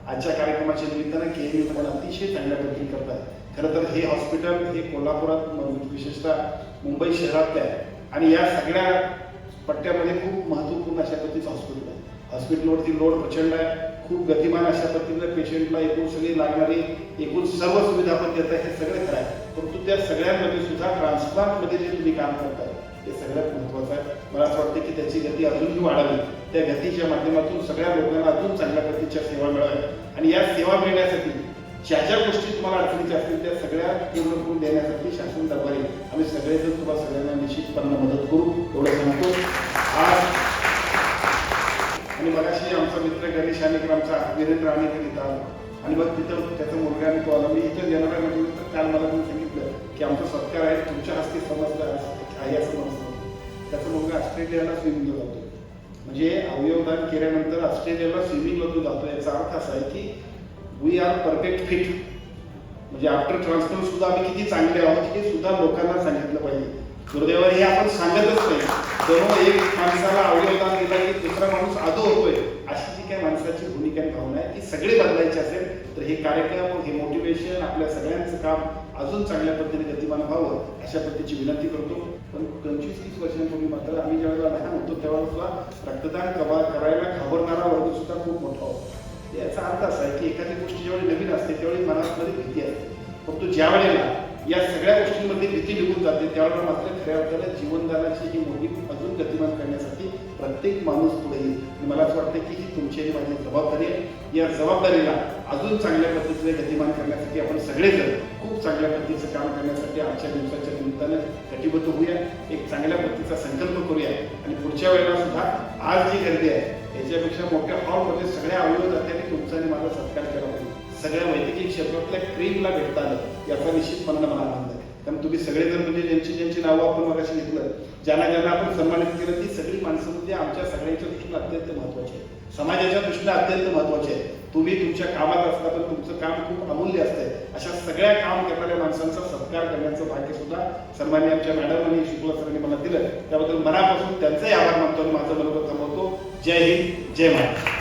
आजच्या कार्यक्रमाच्या निमित्तानं KMU पण अतिशय चांगल्या पद्धतीने करतात. खरं तर हे हॉस्पिटल हे कोल्हापुरात विशेषतः मुंबई शहरातलं आहे आणि या सगळ्या पट्ट्यामध्ये खूप महत्त्वपूर्ण अशा पद्धतीचं हॉस्पिटल आहे. हॉस्पिटलवरती लोड प्रचंड आहे, खूप गतिमान अशा पद्धतीने पेशंटला एकूण सगळी लागणारी एकूण सर्व सुविधा पण देत आहे, हे सगळे खरं आहे. परंतु त्या सगळ्यांमध्ये सुद्धा ट्रान्सप्लांटमध्ये जे तुम्ही काम करताय ते सगळ्यात महत्त्वाचं आहे. मला असं वाटतं की त्याची गती अजूनही वाढावी, त्या गतीच्या माध्यमातून सगळ्या लोकांना अजून चांगल्या पद्धतीच्या सेवा मिळाव्या आणि या सेवा मिळण्यासाठी ज्या ज्या गोष्टी तुम्हाला अडचणीच्या असतील त्या सगळ्या पूर्ण करून देण्यासाठी शासन दरबारी आम्ही सगळेजण तुम्हाला सगळ्यांना निश्चितपणे मदत करू एवढं सांगतो. आज आणि मगाशी आमचा मित्र गणेश आणेकर, आमचा वीरेंद्र आणेकर इथं आला आणि मग तिथं त्याचा मुलगा आणि तो आला. मी इथं येणार आहे म्हटलं तर काल मला पण सांगितलं की आमचा सत्कार आहे, तुमच्या हस्ते समजलं आहे असं समजलं. त्याचा मुलगा ऑस्ट्रेलियाला स्विमिंगला जातो. म्हणजे अवयवदान केल्यानंतर ऑस्ट्रेलियाला स्विमिंगला तो जातो. याचा अर्थ असा आहे की वी आर परफेक्ट फिट. म्हणजे आफ्टर ट्रान्सप्लांट सुद्धा आम्ही किती चांगले आहोत हे सुद्धा लोकांना सांगितलं पाहिजे. दुर्दैवाने हे आपण सांगतच नाही. जणू एक माणसाला अवयवदान दिला की दुसरा माणूस आदो होतोय, अशी जी काही माणसाची भूमिका आणि भावना आहे ती सगळी बदलायची असेल तर हे कार्यक्रम, हे मोटिवेशन, आपल्या सगळ्यांचं काम अजून चांगल्या पद्धतीने गतिमान व्हावं अशा पद्धतीची विनंती करतो. पण 25-30 वर्षांपूर्वी मात्र आम्ही ज्यावेळेला लहान होतो त्यावेळेला सुद्धा रक्तदान करायला घाबरणारा वर्ग सुद्धा खूप मोठा होता. याचा अर्थ असा आहे की एखादी गोष्ट ज्यावेळी नवीन असते त्यावेळी मनामध्ये भीती असते, परंतु ज्या वेळेला या सगळ्या गोष्टींमध्ये भीती निघून जाते त्यावेळेला मात्र खऱ्या अर्थाने जीवनदानाची ही मोहीम अजून गतिमान करण्यासाठी प्रत्येक माणूस पुढे येईल. मला असं वाटतं की ही तुमची आणि माझी जबाबदारी आहे. या जबाबदारीला अजून चांगल्या पद्धतीने गतिमान करण्यासाठी आपण सगळेजण खूप चांगल्या पद्धतीचं काम करण्यासाठी आजच्या दिवसाच्या निमित्तानं कटिबद्ध होऊया, एक चांगल्या पद्धतीचा संकल्प करूया आणि पुढच्या वेळेला सुद्धा आज जी गर्दी आहे याच्यापेक्षा मोठ्या हॉलमध्ये सगळ्या अवयवदात्यांनी तुमचा आणि माझा सत्कार केला पाहिजे. सगळ्या वैद्यकीय क्षेत्रातल्या क्रीमला भेटता आलं याचा निश्चितपणे मला आनंद आहे. कारण तुम्ही सगळेजण म्हणजे ज्यांची नावं आपण मगाशी घेतलं, ज्यांना आपण सन्मानित केलं, ती सगळी माणसं म्हणजे आमच्या सगळ्यांच्या दृष्टीने अत्यंत महत्त्वाची आहे, समाजाच्या दृष्टीने अत्यंत महत्त्वाचे आहे. तुम्ही तुमच्या कामात असता पण तुमचं काम खूप अमूल्य असतंय. अशा सगळ्या काम करणाऱ्या माणसांचा सत्कार करण्याचं भाग्य सुद्धा सन्माननीय आमच्या मॅडम आणि शुक्ला सरांनी मला दिलं. त्याबद्दल मनापासून त्यांचाही आभार मानतो आणि माझं मनोगत थांबवतो. जय हिंद, जय महाराष्ट्र.